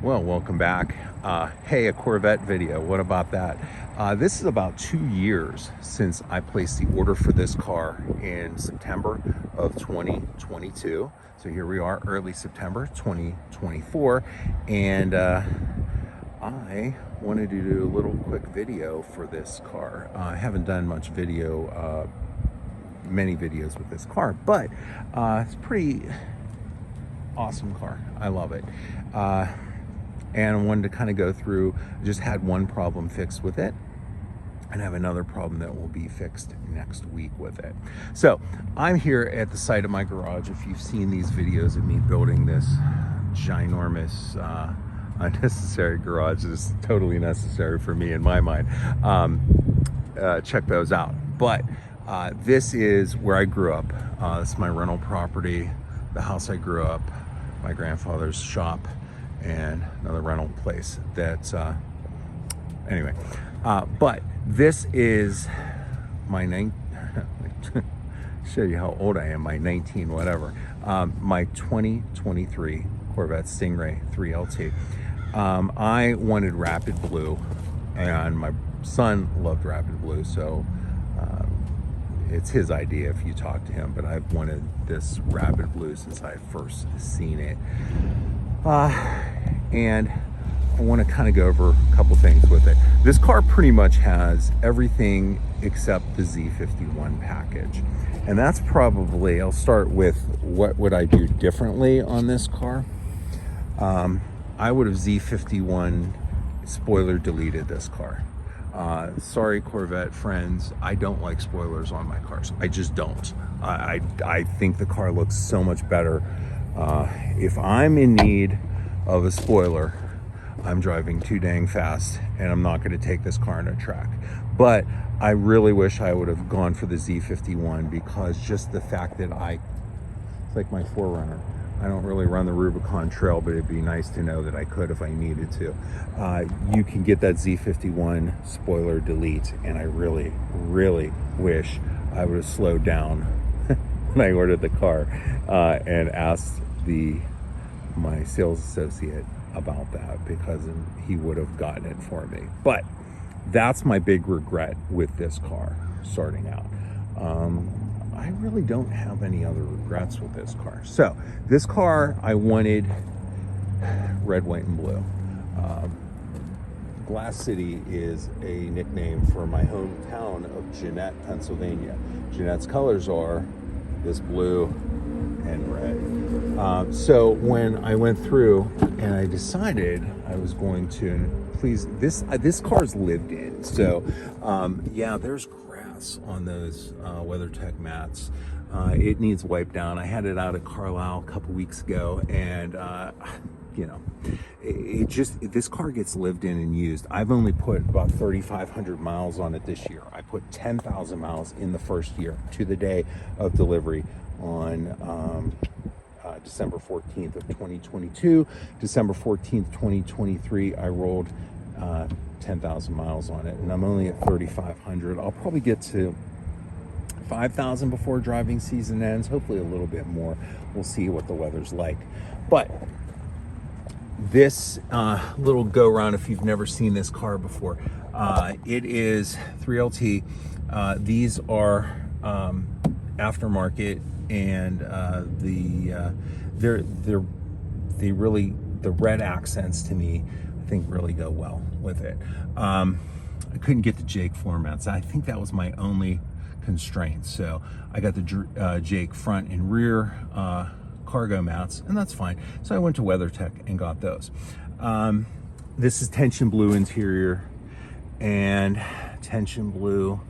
Well, welcome back. Hey, a Corvette video. What about that? This is about 2 years since I placed the order for this car in September of 2022. So here we are, early September 2024. And I wanted to do a little quick video for this car. I haven't done much video, many videos with this car, but it's a pretty awesome car. I love it. And I wanted to kind of go through, just had one problem fixed with it and have another problem that will be fixed next week with it. So I'm here at the site of my garage. If you've seen these videos of me building this ginormous, unnecessary garage, is totally necessary for me in my mind, check those out. But this is where I grew up. This is my rental property, the house I grew up, my grandfather's shop, and another rental place that's anyway, but this is my show you how old I am, my 19 whatever, my 2023 Corvette Stingray 3LT. I wanted rapid blue, and my son loved rapid blue, so it's his idea if you talk to him, but I've wanted this rapid blue since I first seen it. And I want to kind of go over a couple things with it. This car pretty much has everything except the Z51 package. And that's probably, I'll start with what would I do differently on this car. I would have Z51 spoiler deleted this car. Sorry, Corvette friends, I don't like spoilers on my cars. I just don't. I think the car looks so much better. If I'm in need of a spoiler, I'm driving too dang fast and I'm not going to take this car on a track. But I really wish I would have gone for the Z51, because just the fact that it's like my 4Runner. I don't really run the Rubicon Trail, but it'd be nice to know that I could if I needed to. You can get that Z51 spoiler delete, and I really, really wish I would have slowed down when I ordered the car and asked my sales associate about that, because he would have gotten it for me. But that's my big regret with this car starting out. I really don't have any other regrets with this car. So this car, I wanted red, white, and blue. Glass City is a nickname for my hometown of Jeannette, Pennsylvania. Jeannette's colors are this blue and red. So when I went through and I decided I was going to, this car's lived in. So yeah, there's grass on those WeatherTech mats. It needs wiped down. I had it out at Carlisle a couple weeks ago, and you know, this car gets lived in and used. I've only put about 3,500 miles on it this year. I put 10,000 miles in the first year to the day of delivery on December 14th of 2022. December 14th, 2023, I rolled 10,000 miles on it, and I'm only at 3,500. I'll probably get to 5,000 before driving season ends, hopefully a little bit more. We'll see what the weather's like. But this little go round, if you've never seen this car before, it is 3LT. These are aftermarket, and they really, the red accents to me, I think really go well with it. I couldn't get the Jake floor mats. I think that was my only constraint. So I got the Jake front and rear cargo mats, and that's fine. So I went to WeatherTech and got those. This is tension blue interior and tension blue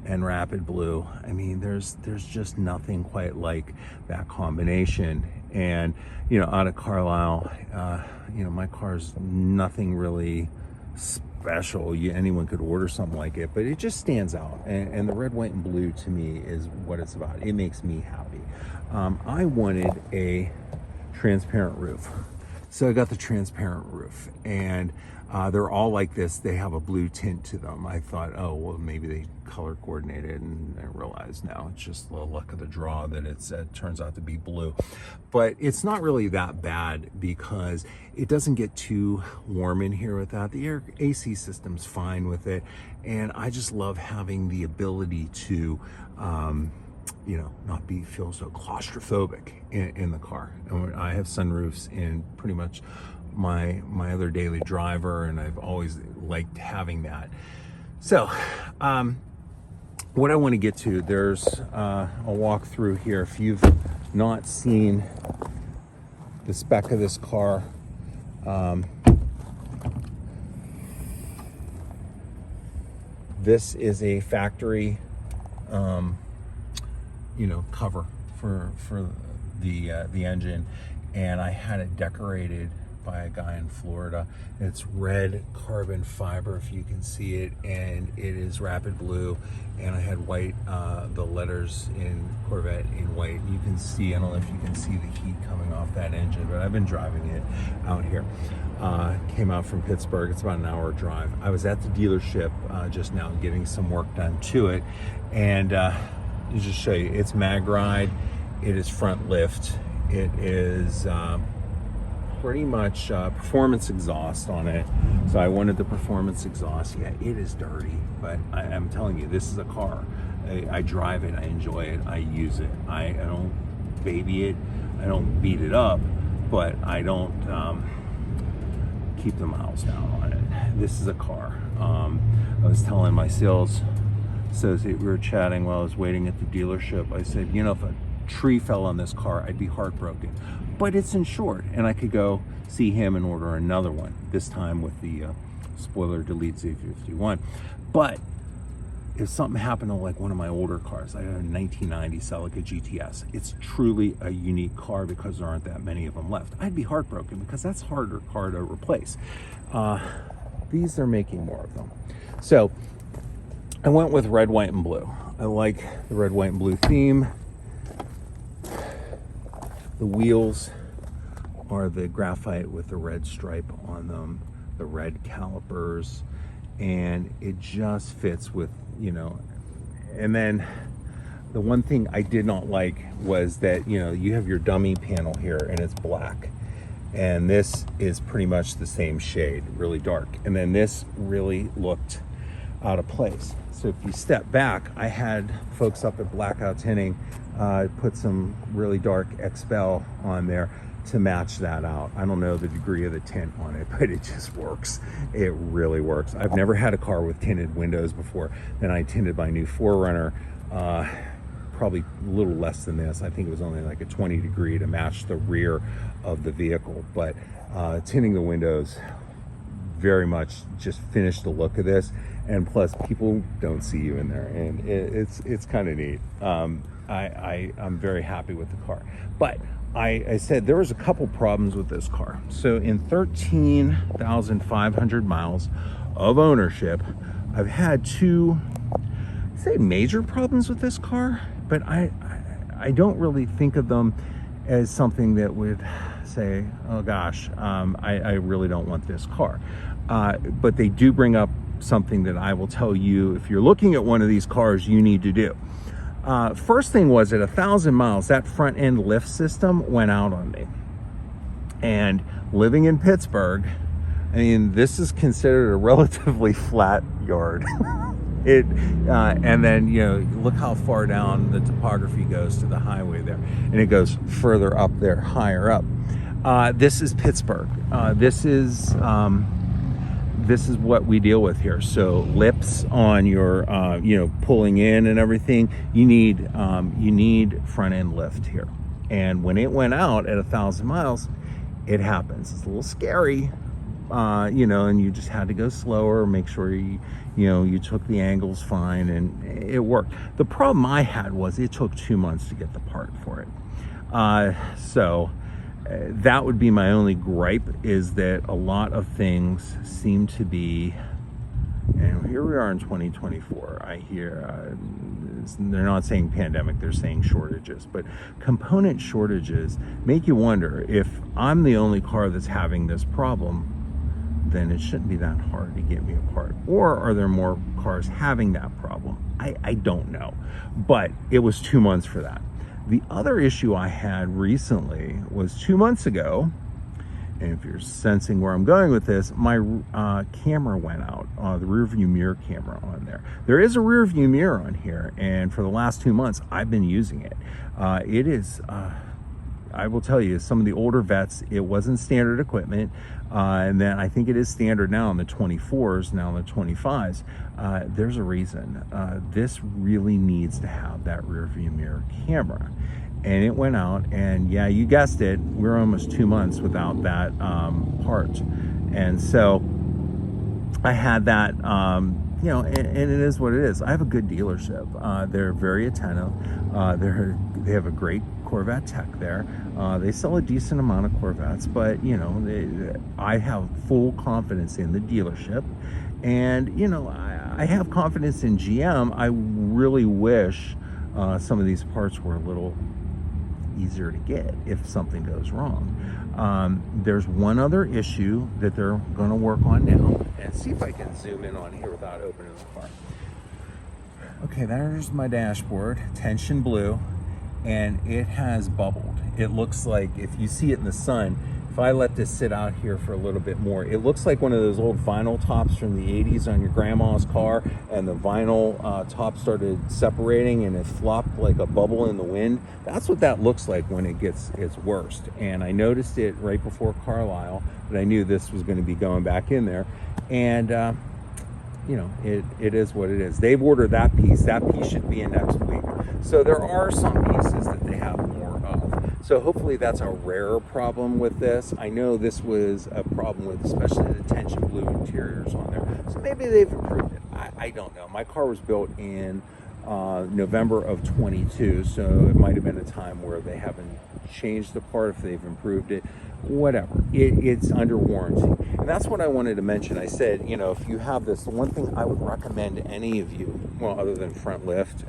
and rapid blue. I mean, there's just nothing quite like that combination. And you know, out of Carlisle, you know, my car's nothing really special. Anyone could order something like it, but it just stands out. And the red, white, and blue to me is what it's about. It makes me happy. I wanted a transparent roof. So I got the transparent roof, and they're all like this. They have a blue tint to them. I thought, oh, well, maybe they color coordinated, and I realized now it's just the luck of the draw that it turns out to be blue. But it's not really that bad because it doesn't get too warm in here with that. The AC system's fine with it, and I just love having the ability to you know, not feel so claustrophobic in the car. And I have sunroofs in pretty much my other daily driver, and I've always liked having that. So what I want to get to, there's a walk through here. If you've not seen the spec of this car, this is a factory you know, cover for the engine, and I had it decorated by a guy in Florida. It's red carbon fiber, if you can see it, and it is rapid blue, and I had white, the letters in Corvette in white. You can see, I don't know if you can see the heat coming off that engine, but I've been driving it out here. Came out from Pittsburgh. It's about an hour drive. I was at the dealership just now getting some work done to it, and just show you, it's mag ride, it is front lift, it is pretty much performance exhaust on it. So I wanted the performance exhaust. Yeah, it is dirty, but I'm telling you, this is a car. I drive it, I enjoy it, I use it. I don't baby it, I don't beat it up, but I don't keep the miles down on it. This is a car. I was telling my sales associate, we were chatting while I was waiting at the dealership. I said, you know, if a tree fell on this car, I'd be heartbroken. But it's insured, and I could go see him and order another one, this time with the spoiler delete Z51. But if something happened to like one of my older cars, I had a 1990 Celica GTS. It's truly a unique car because there aren't that many of them left. I'd be heartbroken because that's harder car to replace. These are making more of them. So I went with red, white, and blue. I like the red, white, and blue theme. The wheels are the graphite with the red stripe on them, the red calipers, and it just fits with, you know. And then the one thing I did not like was that, you know, you have your dummy panel here and it's black, and this is pretty much the same shade, really dark, and then this really looked out of place. So if you step back, I had folks up at Blackout Tinting put some really dark Expel on there to match that out. I don't know the degree of the tint on it, but it just works. It really works. I've never had a car with tinted windows before. Then I tinted my new 4Runner, probably a little less than this. I think it was only like a 20 degree to match the rear of the vehicle, but tinting the windows very much just finished the look of this. And plus, people don't see you in there, and it's kind of neat. I'm very happy with the car. But I said there was a couple problems with this car. So in 13,500 miles of ownership, I've had two, I'd say, major problems with this car, but I don't really think of them as something that would say, oh gosh, I really don't want this car. But they do bring up something that I will tell you, if you're looking at one of these cars, you need to do. First thing was, at 1,000 miles, that front end lift system went out on me. And living in Pittsburgh, I mean, this is considered a relatively flat yard. And then, you know, look how far down the topography goes to the highway there, and it goes further up there, higher up. This is Pittsburgh. This is what we deal with here. So lips on your, you know, pulling in and everything, you need front end lift here. And when it went out at 1,000 miles, it happens. It's a little scary, you know, and you just had to go slower, make sure you took the angles fine, and it worked. The problem I had was it took 2 months to get the part for it. That would be my only gripe, is that a lot of things seem to be, and here we are in 2024, I hear reasons. And they're not saying pandemic, they're saying shortages. But component shortages make you wonder, if I'm the only car that's having this problem, then it shouldn't be that hard to get me a part. Or are there more cars having that problem? I don't know. But it was 2 months for that. The other issue I had recently was 2 months ago, and if you're sensing where I'm going with this, my camera went out, the rear view mirror camera on there. There is a rear view mirror on here, and for the last 2 months, I've been using it. It is, I will tell you, some of the older vets, it wasn't standard equipment, and then I think it is standard now on the 24s, now on the 25s. There's a reason. This really needs to have that rear view mirror camera. And it went out, and yeah, you guessed it, we're almost 2 months without that part. And so I had that, you know, and it is what it is. I have a good dealership. They're very attentive. They have a great Corvette tech there. They sell a decent amount of Corvettes, but you know, I have full confidence in the dealership. And you know, I have confidence in GM. I really wish some of these parts were a little easier to get if something goes wrong. There's one other issue that they're going to work on now, and see if I can zoom in on here without opening the car. Okay, there's my dashboard, tension blue, and it has bubbled. It looks like, if you see it in the sun, if I let this sit out here for a little bit more, it looks like one of those old vinyl tops from the 80s on your grandma's car, and the vinyl top started separating and it flopped like a bubble in the wind. That's what that looks like when it gets its worst. And I noticed it right before Carlisle, but I knew this was going to be going back in there. And you know, it is what it is. They've ordered that piece. That piece should be in next week. So there are some pieces that they have more of. So hopefully that's a rarer problem with this. I know this was a problem with especially the tension blue interiors on there. So maybe they've improved it. I don't know. My car was built in November of 22, so it might have been a time where they haven't changed the part, if they've improved it, whatever. It's under warranty. And that's what I wanted to mention. I said, you know, if you have this, the one thing I would recommend to any of you, well, other than front lift,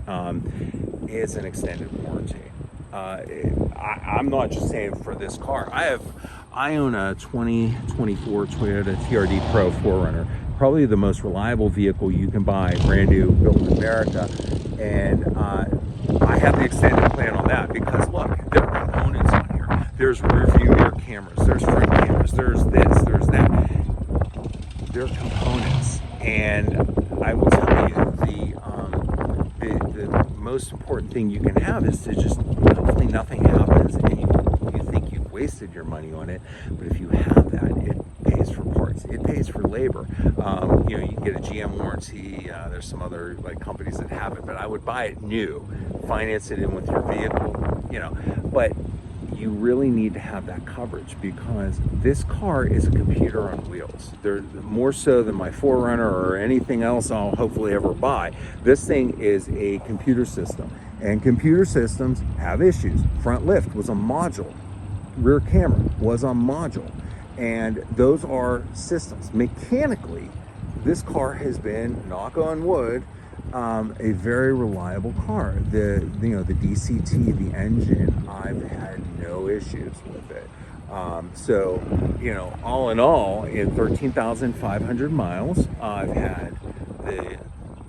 is an extended warranty. I'm not just saying for this car. I own a 2024 Toyota TRD Pro 4Runner, probably the most reliable vehicle you can buy, brand new, built in America. And I have the extended plan on that because look, there are components on here. There's rear view mirror cameras, there's front cameras, there's this, there's that. They're components, and I will tell you, the most important thing you can have is to just, hopefully nothing happens and you think you've wasted your money on it, but if you have that, it pays for parts, it pays for labor. You know, you can get a GM warranty, there's some other like companies that have it, but I would buy it new, finance it in with your vehicle, you know, but you really need to have that coverage because this car is a computer on wheels. They're more so than my 4Runner or anything else I'll hopefully ever buy. This thing is a computer system, and computer systems have issues. Front lift was a module, rear camera was a module, and those are systems. Mechanically, this car has been, knock on wood, a very reliable car. The DCT, the engine, I've had no issues with it. So, you know, all in all, in 13,500 miles, I've had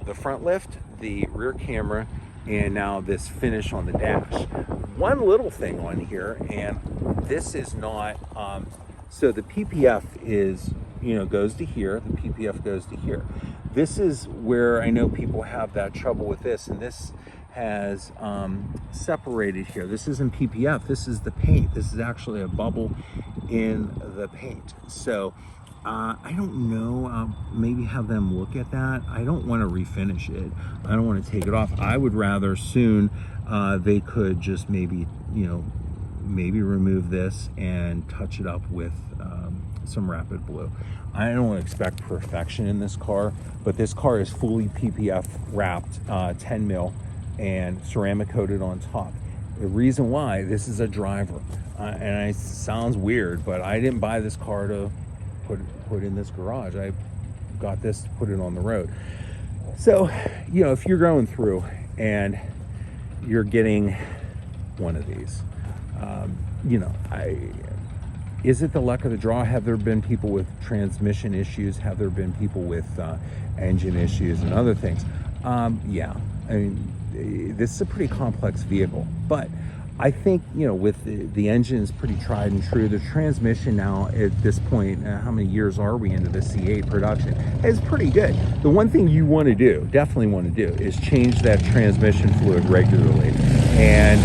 the front lift, the rear camera, and now this finish on the dash. One little thing on here, and this is not, so the PPF is, you know, goes to here, the PPF goes to here. This is where I know people have that trouble with this, and this has separated here. This isn't PPF, this is the paint. This is actually a bubble in the paint. So I don't know, maybe have them look at that. I don't want to refinish it. I don't want to take it off. I would rather soon they could just maybe, you know, maybe remove this and touch it up with some Rapid Blue. I don't expect perfection in this car, but this car is fully PPF wrapped, 10 mil, and ceramic coated on top. The reason why, this is a driver, and it sounds weird, but I didn't buy this car to put in this garage. I got this to put it on the road. So, you know, if you're going through and you're getting one of these. You know, is it the luck of the draw? Have there been people with transmission issues? Have there been people with engine issues and other things? Yeah, I mean, this is a pretty complex vehicle, but I think, you know, with the engine is pretty tried and true. The transmission now at this point, how many years are we into the C8 production? It's pretty good. The one thing you want to do, definitely want to do, is change that transmission fluid regularly and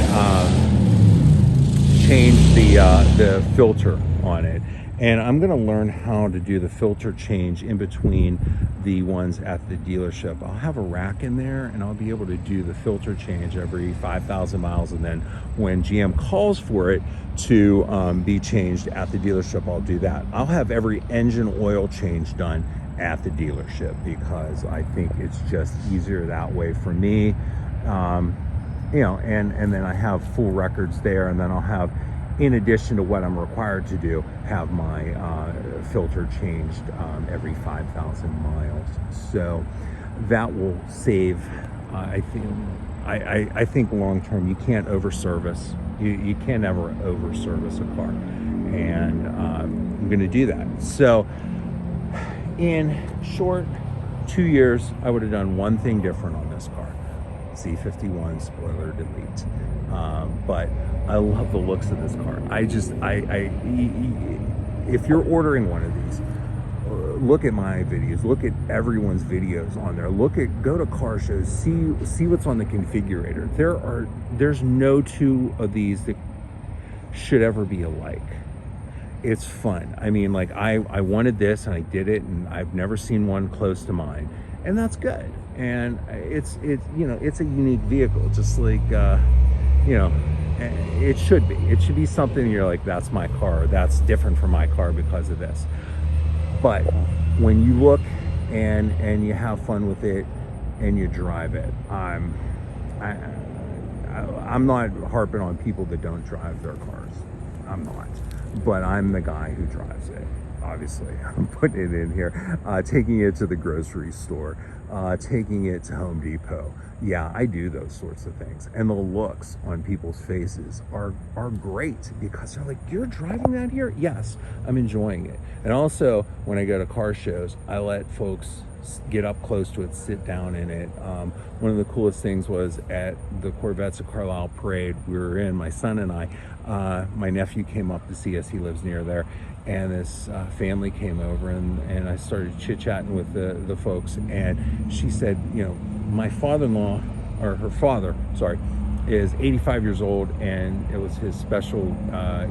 change the filter on it. And I'm going to learn how to do the filter change in between the ones at the dealership. I'll have a rack in there and I'll be able to do the filter change every 5,000 miles. And then when GM calls for it to be changed at the dealership, I'll do that. I'll have every engine oil change done at the dealership because I think it's just easier that way for me. You know, and then I have full records there, and then I'll have, in addition to what I'm required to do, have my filter changed every 5,000 miles. So that will save, I think long term, you can't over service. You can't ever over service a car. And I'm going to do that. So in short, 2 years, I would have done one thing different on this car. C51 spoiler delete. But I love the looks of this car. If you're ordering one of these, look at my videos, look at everyone's videos on there, go to car shows, see what's on the configurator. There's no two of these that should ever be alike. It's fun. I mean, like I wanted this and I did it, and I've never seen one close to mine, and that's good. And it's you know, it's a unique vehicle, just like you know, it should be something you're like, that's my car, that's different from my car because of this. But when you look and you have fun with it and you drive it, I'm not harping on people that don't drive their cars. I'm not, but I'm the guy who drives it. Obviously, I'm putting it in here, taking it to the grocery store, taking it to Home Depot. Yeah, I do those sorts of things. And the looks on people's faces are great because they're like, you're driving that here? Yes, I'm enjoying it. And also, when I go to car shows, I let folks get up close to it, sit down in it. One of the coolest things was at the Corvettes of Carlisle parade we were in, my son and I, my nephew came up to see us, he lives near there, and this family came over, and I started chit-chatting with the folks, and she said, you know, my father-in-law, or her father, sorry, is 85 years old, and it was his special,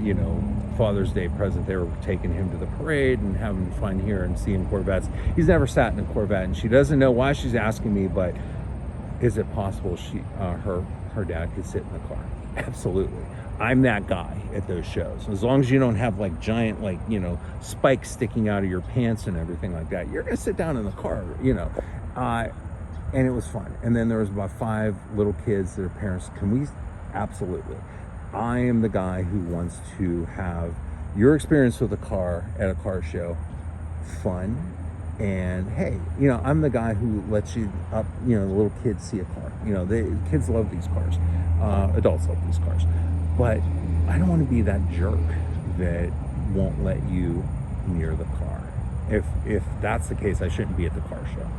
you know, Father's Day present. They were taking him to the parade and having fun here and seeing Corvettes. He's never sat in a Corvette, and she doesn't know why she's asking me, but is it possible her dad could sit in the car? Absolutely. I'm that guy at those shows. As long as you don't have like giant, like, you know, spikes sticking out of your pants and everything like that, you're gonna sit down in the car, you know. And it was fun. And then there was about 5 little kids, their parents. Absolutely. I am the guy who wants to have your experience with a car at a car show fun. And hey, you know, I'm the guy who lets you up, you know, the little kids see a car. You know, kids love these cars. Adults love these cars. But I don't want to be that jerk that won't let you near the car. If that's the case, I shouldn't be at the car show.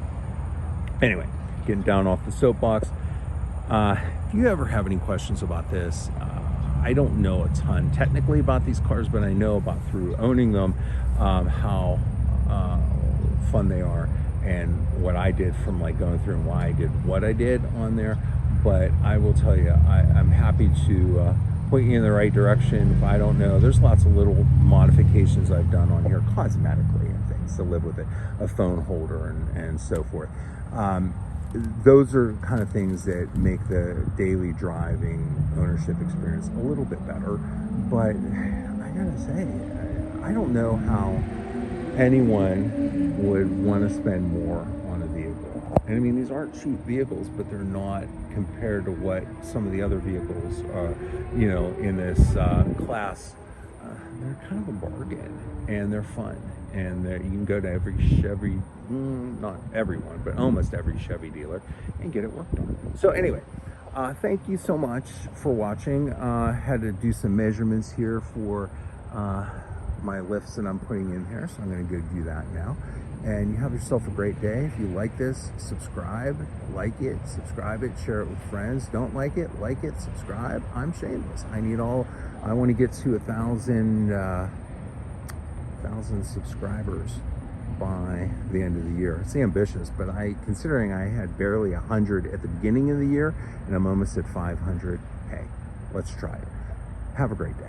Anyway, getting down off the soapbox. If you ever have any questions about this, I don't know a ton technically about these cars, but I know about through owning them, how fun they are, and what I did from like going through and why I did what I did on there. But I will tell you, I'm happy to point you in the right direction. If I don't know, there's lots of little modifications I've done on here cosmetically and things to live with it, a phone holder and so forth. Those are kind of things that make the daily driving ownership experience a little bit better. But I gotta say, I don't know how anyone would want to spend more on a vehicle. And I mean, these aren't cheap vehicles, but they're not compared to what some of the other vehicles are, you know, in this class they're kind of a bargain, and they're fun, and you can go to every Chevy, not everyone, but almost every Chevy dealer and get it worked on. So anyway, thank you so much for watching. Had to do some measurements here for my lifts that I'm putting in here, so I'm going to go do that now. And you have yourself a great day. If you like this, subscribe, like it, subscribe it, share it with friends. Don't like it, subscribe. I'm shameless. I want to get to 1,000 subscribers by the end of the year. It's ambitious, but considering I had barely 100 at the beginning of the year and I'm almost at 500, hey, let's try it. Have a great day.